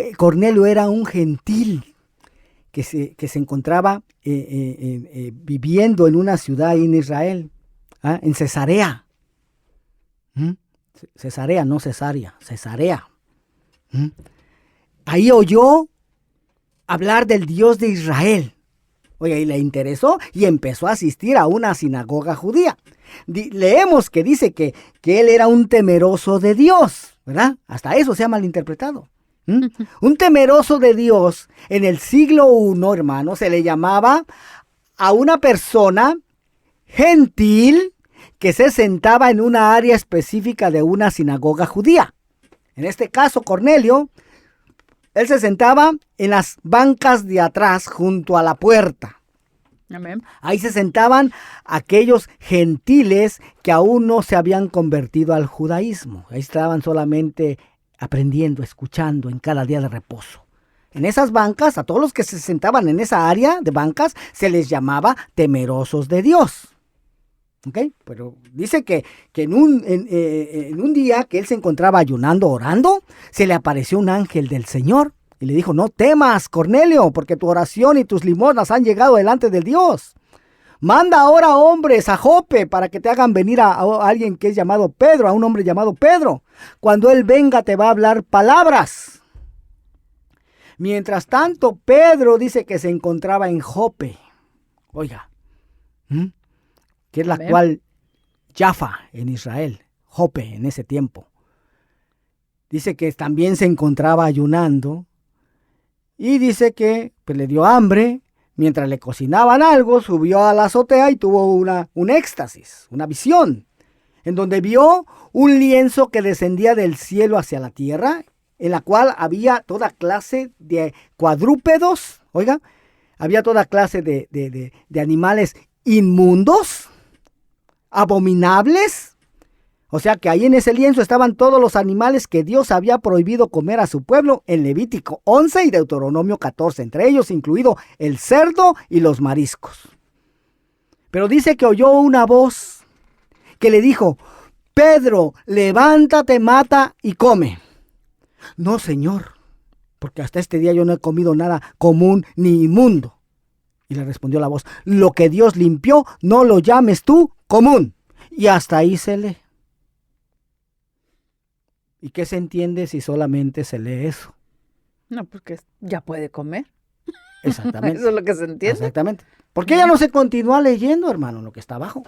era un gentil que se encontraba viviendo en una ciudad en Israel, en Cesarea. Cesarea, no Cesarea, Cesarea. Ahí oyó hablar del Dios de Israel. Oye, y le interesó y empezó a asistir a una sinagoga judía. Leemos que dice que él era un temeroso de Dios, ¿verdad? Hasta eso se ha malinterpretado. Un temeroso de Dios en el siglo I, hermano, se le llamaba a una persona gentil que se sentaba en una área específica de una sinagoga judía. En este caso, Cornelio, él se sentaba en las bancas de atrás junto a la puerta. Amén. Ahí se sentaban aquellos gentiles que aún no se habían convertido al judaísmo. Ahí estaban solamente aprendiendo, escuchando en cada día de reposo. En esas bancas, a todos los que se sentaban en esa área de bancas, se les llamaba temerosos de Dios. ¿Ok? Pero dice que en un día que él se encontraba ayunando, orando, se le apareció un ángel del Señor y le dijo: no temas, Cornelio, porque tu oración y tus limosnas han llegado delante del Dios. Manda ahora hombres a Jope para que te hagan venir a alguien que es llamado Pedro, a un hombre llamado Pedro. Cuando él venga te va a hablar palabras. Mientras tanto, Pedro dice que se encontraba en Jope. Oiga, que es la actual Jaffa en Israel, Jope en ese tiempo. Dice que también se encontraba ayunando y dice que pues, le dio hambre. Mientras le cocinaban algo, subió a la azotea y tuvo un éxtasis, una visión, en donde vio un lienzo que descendía del cielo hacia la tierra, en la cual había toda clase de cuadrúpedos, oiga, había toda clase de animales inmundos, abominables. O sea que ahí en ese lienzo estaban todos los animales que Dios había prohibido comer a su pueblo en Levítico 11 y Deuteronomio 14, entre ellos incluido el cerdo y los mariscos. Pero dice que oyó una voz que le dijo: Pedro, levántate, mata y come. No, Señor, porque hasta este día yo no he comido nada común ni inmundo. Y le respondió la voz: lo que Dios limpió, no lo llames tú común. Y hasta ahí se lee. ¿Y qué se entiende si solamente se lee eso? No, porque ya puede comer. Exactamente. Eso es lo que se entiende. Exactamente. ¿Por qué ya no se continúa leyendo, hermano, lo que está abajo?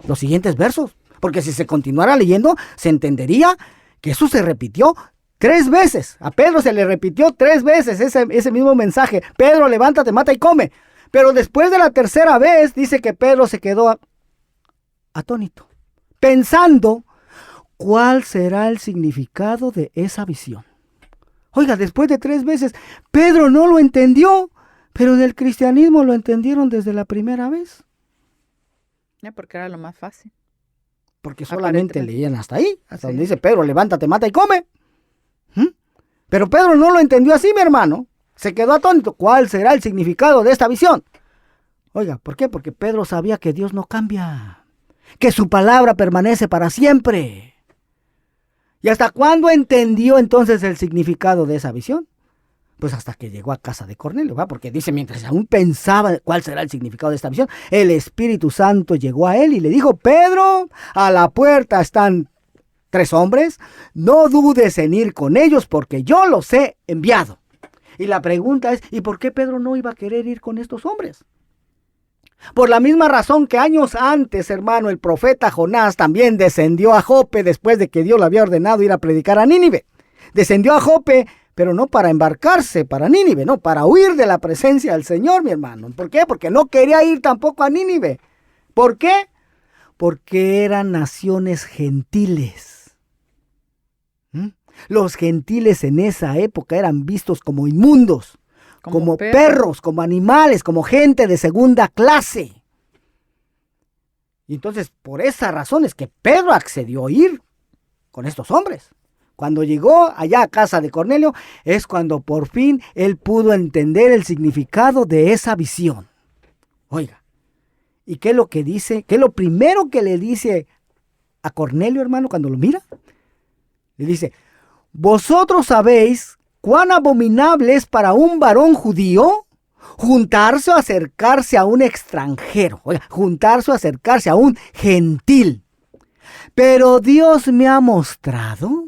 Los siguientes versos. Porque si se continuara leyendo, se entendería que eso se repitió 3 veces. A Pedro se le repitió 3 veces ese mismo mensaje. Pedro, levántate, mata y come. Pero después de la tercera vez, dice que Pedro se quedó atónito, pensando cuál será el significado de esa visión. Oiga, después de 3 veces, Pedro no lo entendió, pero del cristianismo lo entendieron desde la primera vez. Porque era lo más fácil. Porque solamente leían hasta ahí, hasta donde dice Pedro, levántate, mata y come. Pero Pedro no lo entendió así, mi hermano. Se quedó atónito. ¿Cuál será el significado de esta visión? Oiga, ¿por qué? Porque Pedro sabía que Dios no cambia, que su palabra permanece para siempre. ¿Y hasta cuándo entendió entonces el significado de esa visión? Pues hasta que llegó a casa de Cornelio, ¿va? Porque dice, mientras aún pensaba cuál será el significado de esta visión, el Espíritu Santo llegó a él y le dijo: Pedro, a la puerta están 3 hombres, no dudes en ir con ellos porque yo los he enviado. Y la pregunta es, ¿y por qué Pedro no iba a querer ir con estos hombres? Por la misma razón que años antes, hermano, el profeta Jonás también descendió a Jope después de que Dios le había ordenado ir a predicar a Nínive. Descendió a Jope, pero no para embarcarse para Nínive, no, para huir de la presencia del Señor, mi hermano. ¿Por qué? Porque no quería ir tampoco a Nínive. ¿Por qué? Porque eran naciones gentiles. Los gentiles en esa época eran vistos como inmundos, como perros, como animales, como gente de segunda clase. Y entonces, por esa razón es que Pedro accedió a ir con estos hombres. Cuando llegó allá a casa de Cornelio, es cuando por fin él pudo entender el significado de esa visión. Oiga, ¿y qué es lo que dice? ¿Qué es lo primero que le dice a Cornelio, hermano, cuando lo mira? Le dice: vosotros sabéis cuán abominable es para un varón judío juntarse o acercarse a un extranjero. Oiga, juntarse o acercarse a un gentil. Pero Dios me ha mostrado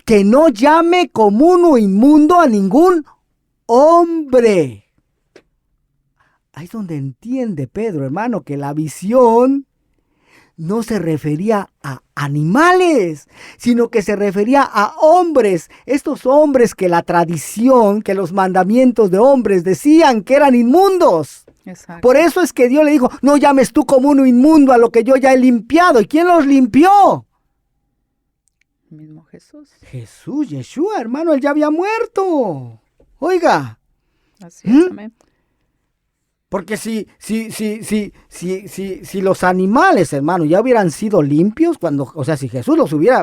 que no llame común o inmundo a ningún hombre. Ahí es donde entiende Pedro, hermano, que la visión no se refería a animales, sino que se refería a hombres. Estos hombres que la tradición, que los mandamientos de hombres decían que eran inmundos. Exacto. Por eso es que Dios le dijo, no llames tú común o inmundo a lo que yo ya he limpiado. ¿Y quién los limpió? El mismo Jesús. Jesús, Yeshua, hermano, él ya había muerto. Oiga. Así es, amén. Porque si los animales, hermano, ya hubieran sido limpios, si Jesús hubiera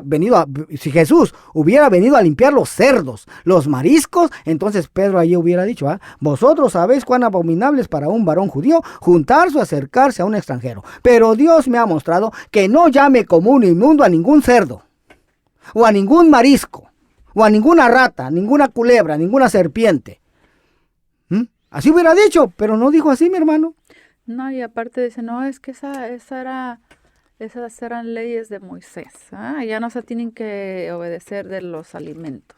venido a limpiar los cerdos, los mariscos, entonces Pedro allí hubiera dicho, vosotros sabéis cuán abominable es para un varón judío juntarse o acercarse a un extranjero. Pero Dios me ha mostrado que no llame común o inmundo a ningún cerdo, o a ningún marisco, o a ninguna rata, ninguna culebra, ninguna serpiente. Así hubiera dicho, pero no dijo así, mi hermano. No, y aparte dice, no, es que esas eran leyes de Moisés. Ya no se tienen que obedecer de los alimentos.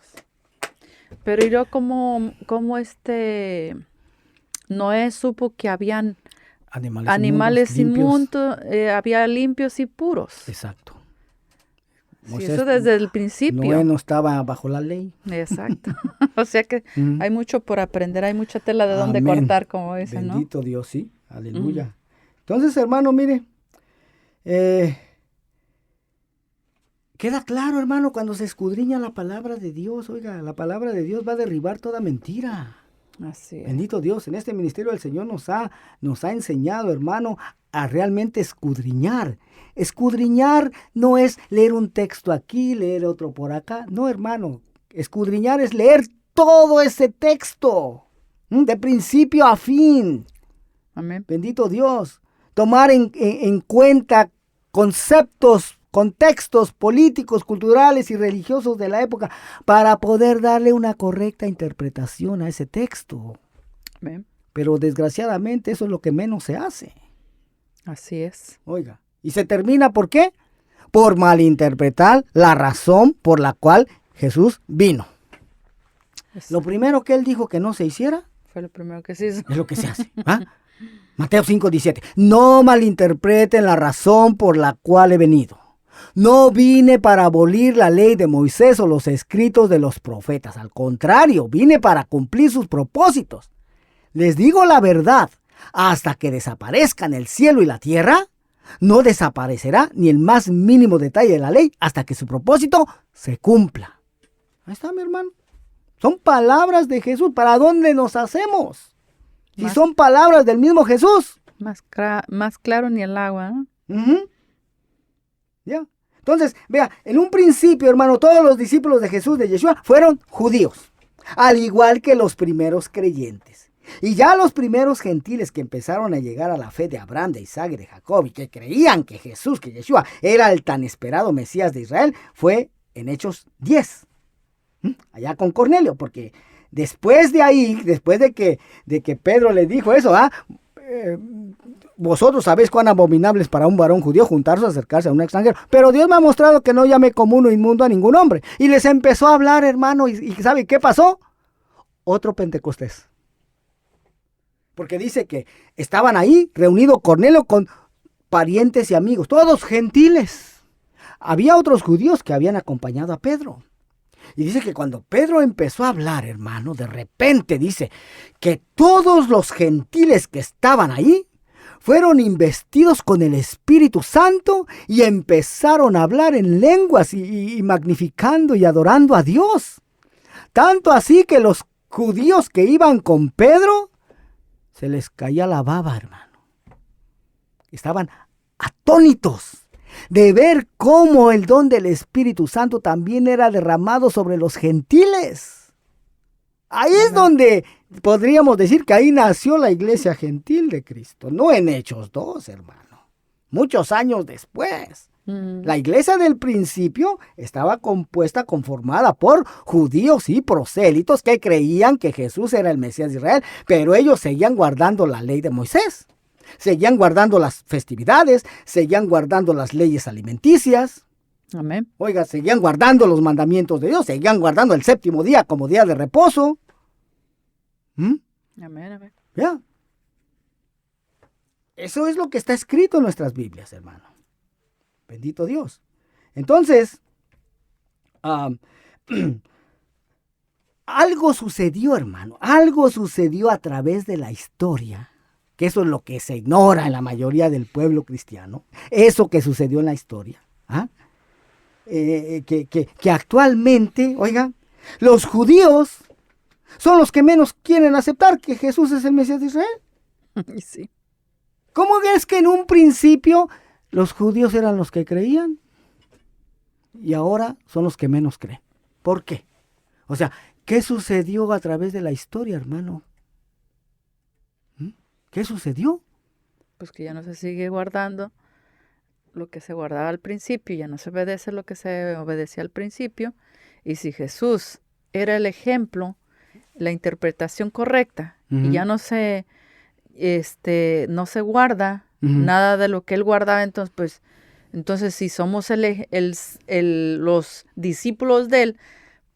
Pero yo como Noé supo que habían animales inmundos, había limpios y puros. Exacto. Sí, eso desde el principio. Noé no estaba bajo la ley. Exacto. O sea que hay mucho por aprender, hay mucha tela de dónde cortar, como dicen, ¿no? Bendito Dios, sí. Aleluya. Entonces, hermano, mire, queda claro, hermano, cuando se escudriña la palabra de Dios. Oiga, la palabra de Dios va a derribar toda mentira. Así es. Bendito Dios, en este ministerio del Señor nos ha enseñado, hermano, a realmente escudriñar. Escudriñar no es leer un texto aquí, leer otro por acá. No, hermano, escudriñar es leer todo ese texto, de principio a fin. Amén. Bendito Dios. Tomar en cuenta conceptos, contextos políticos, culturales y religiosos de la época para poder darle una correcta interpretación a ese texto. Amén. Pero desgraciadamente eso es lo que menos se hace. Así es. Oiga, y se termina, ¿por qué? Por malinterpretar la razón por la cual Jesús vino. Lo primero que él dijo que no se hiciera, fue lo primero que se hizo. Es lo que se hace. Mateo 5:17. No malinterpreten la razón por la cual he venido. No vine para abolir la ley de Moisés o los escritos de los profetas. Al contrario, vine para cumplir sus propósitos. Les digo la verdad, hasta que desaparezcan el cielo y la tierra, no desaparecerá ni el más mínimo detalle de la ley hasta que su propósito se cumpla. Ahí está, mi hermano. Son palabras de Jesús. ¿Para dónde nos hacemos? Si son palabras del mismo Jesús. Más claro ni el agua, ¿no? Ya. Entonces, vea, en un principio, hermano, todos los discípulos de Jesús, de Yeshua, fueron judíos, al igual que los primeros creyentes. Y ya los primeros gentiles que empezaron a llegar a la fe de Abraham, de Isaac y de Jacob, y que creían que Jesús, que Yeshua, era el tan esperado Mesías de Israel, fue en Hechos 10. Allá con Cornelio, porque después de ahí, después de que Pedro le dijo eso, vosotros sabéis cuán abominable es para un varón judío juntarse o acercarse a un extranjero, pero Dios me ha mostrado que no llame común o inmundo a ningún hombre, y les empezó a hablar, hermano, y ¿sabe qué pasó? Otro Pentecostés, porque dice que estaban ahí reunido Cornelio con parientes y amigos, todos gentiles. Había otros judíos que habían acompañado a Pedro. Y dice que cuando Pedro empezó a hablar, hermano, de repente dice que todos los gentiles que estaban ahí fueron investidos con el Espíritu Santo y empezaron a hablar en lenguas y magnificando y adorando a Dios. Tanto así que los judíos que iban con Pedro se les caía la baba, hermano. Estaban atónitos de ver cómo el don del Espíritu Santo también era derramado sobre los gentiles. Ahí es donde podríamos decir que ahí nació la iglesia gentil de Cristo, no en Hechos 2, hermano. Muchos años después. La iglesia del principio estaba conformada por judíos y prosélitos que creían que Jesús era el Mesías de Israel, pero ellos seguían guardando la ley de Moisés, seguían guardando las festividades, seguían guardando las leyes alimenticias. Amén. Oiga, seguían guardando los mandamientos de Dios, seguían guardando el séptimo día como día de reposo. Amén, amén. ¿Ya? Eso es lo que está escrito en nuestras Biblias, hermano. Bendito Dios. Entonces, algo sucedió, hermano. Algo sucedió a través de la historia. Que eso es lo que se ignora en la mayoría del pueblo cristiano. Eso que sucedió en la historia. Que actualmente, oiga, los judíos son los que menos quieren aceptar que Jesús es el Mesías de Israel. Sí. ¿Cómo es que en un principio los judíos eran los que creían y ahora son los que menos creen? ¿Por qué? O sea, ¿qué sucedió a través de la historia, hermano? ¿Qué sucedió? Pues que ya no se sigue guardando lo que se guardaba al principio, ya no se obedece lo que se obedecía al principio. Y si Jesús era el ejemplo, la interpretación correcta, y ya no se guarda nada de lo que él guardaba, entonces si somos los discípulos de él,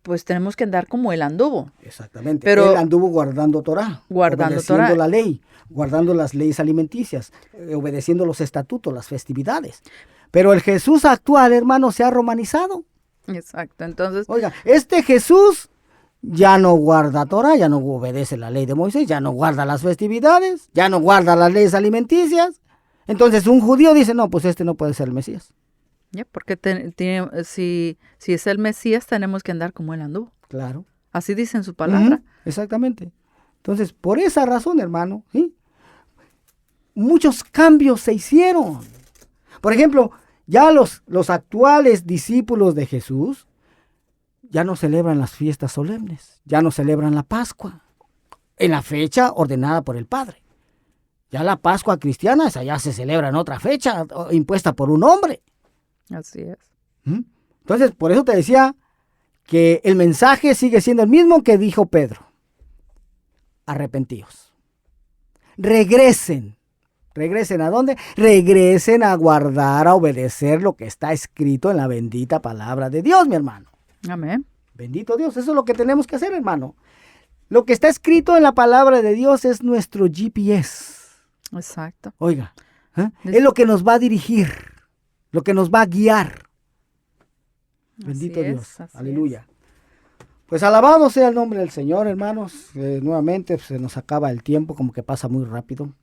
pues tenemos que andar como él anduvo. Exactamente. Pero él anduvo guardando Torah, obedeciendo la ley, guardando las leyes alimenticias, obedeciendo los estatutos, las festividades. Pero el Jesús actual, hermano, se ha romanizado. Exacto. Entonces, oiga, este Jesús ya no guarda Torah, ya no obedece la ley de Moisés, ya no guarda las festividades, ya no guarda las leyes alimenticias. Entonces un judío dice, no, pues este no puede ser el Mesías. Ya, porque si es el Mesías, tenemos que andar como él anduvo. Claro. Así dice en su palabra. Exactamente. Entonces, por esa razón, hermano, ¿sí? Muchos cambios se hicieron. Por ejemplo, ya los actuales discípulos de Jesús ya no celebran las fiestas solemnes, ya no celebran la Pascua en la fecha ordenada por el Padre. Ya la Pascua cristiana, esa ya se celebra en otra fecha impuesta por un hombre. Así es. Entonces, por eso te decía que el mensaje sigue siendo el mismo que dijo Pedro. Arrepentíos. Regresen. ¿Regresen a dónde? Regresen a guardar, a obedecer lo que está escrito en la bendita palabra de Dios, mi hermano. Amén. Bendito Dios, eso es lo que tenemos que hacer, hermano. Lo que está escrito en la palabra de Dios es nuestro GPS. Exacto. Oiga, es lo que nos va a dirigir, lo que nos va a guiar. Bendito Dios, aleluya. Pues alabado sea el nombre del Señor, hermanos. Nuevamente se nos acaba el tiempo, como que pasa muy rápido.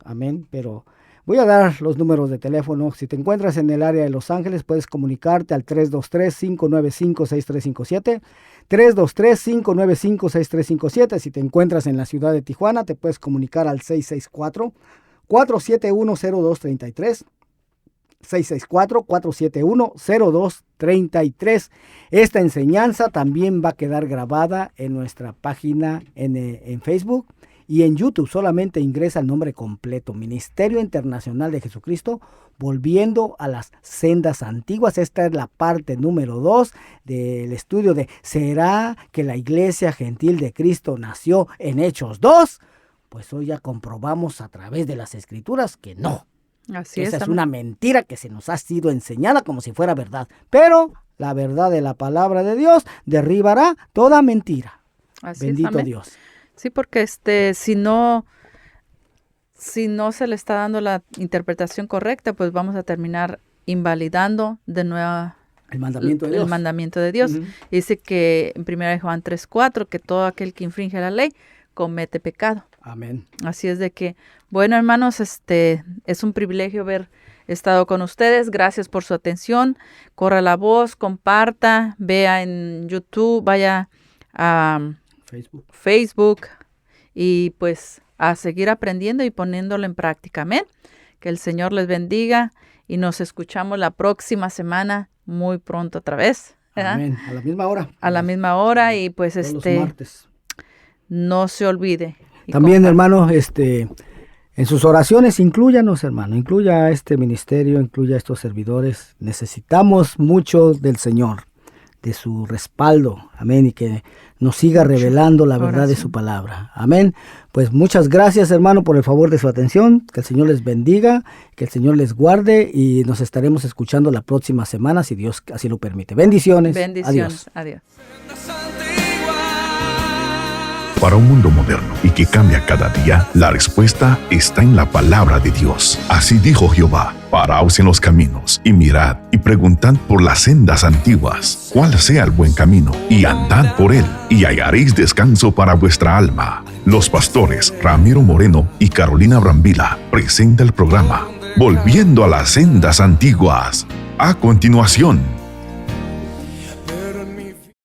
Amén, pero voy a dar los números de teléfono. Si te encuentras en el área de Los Ángeles, puedes comunicarte al 323-595-6357. 323-595-6357. Si te encuentras en la ciudad de Tijuana, te puedes comunicar al 664-471-0233. 664-471-0233. Esta enseñanza también va a quedar grabada en nuestra página en Facebook y en YouTube. Solamente ingresa el nombre completo: Ministerio Internacional de Jesucristo, volviendo a las sendas antiguas. Esta es la parte número 2 del estudio de ¿será que la Iglesia Gentil de Cristo nació en Hechos 2? Pues hoy ya comprobamos a través de las Escrituras que no. Esa es una mentira que se nos ha sido enseñada como si fuera verdad. Pero la verdad de la palabra de Dios derribará toda mentira. Así Bendito es, Dios. Sí, porque si no se le está dando la interpretación correcta, pues vamos a terminar invalidando de nuevo el mandamiento de Dios. El mandamiento de Dios. Dice que en 1 Juan 3:4 que todo aquel que infringe la ley comete pecado. Amén. Así es de que, bueno, hermanos, es un privilegio haber estado con ustedes. Gracias por su atención. Corra la voz, comparta, vea en YouTube, vaya a Facebook y pues a seguir aprendiendo y poniéndolo en práctica. Amén. Que el Señor les bendiga y nos escuchamos la próxima semana muy pronto otra vez. ¿Verdad? Amén. A la misma hora. A la misma hora y pues los martes. no se olvide. También, hermano, En sus oraciones, inclúyanos, hermano, incluya a este ministerio, incluya a estos servidores. Necesitamos mucho del Señor, de su respaldo, amén, y que nos siga revelando la verdad de su palabra, amén. Pues muchas gracias, hermano, por el favor de su atención, que el Señor les bendiga, que el Señor les guarde, y nos estaremos escuchando la próxima semana, si Dios así lo permite. Bendiciones. Bendiciones. Adiós. Para un mundo moderno y que cambia cada día, la respuesta está en la palabra de Dios. Así dijo Jehová: paraos en los caminos y mirad y preguntad por las sendas antiguas, cuál sea el buen camino, y andad por él, y hallaréis descanso para vuestra alma. Los pastores Ramiro Moreno y Carolina Brambila presenta el programa Volviendo a las sendas antiguas. A continuación,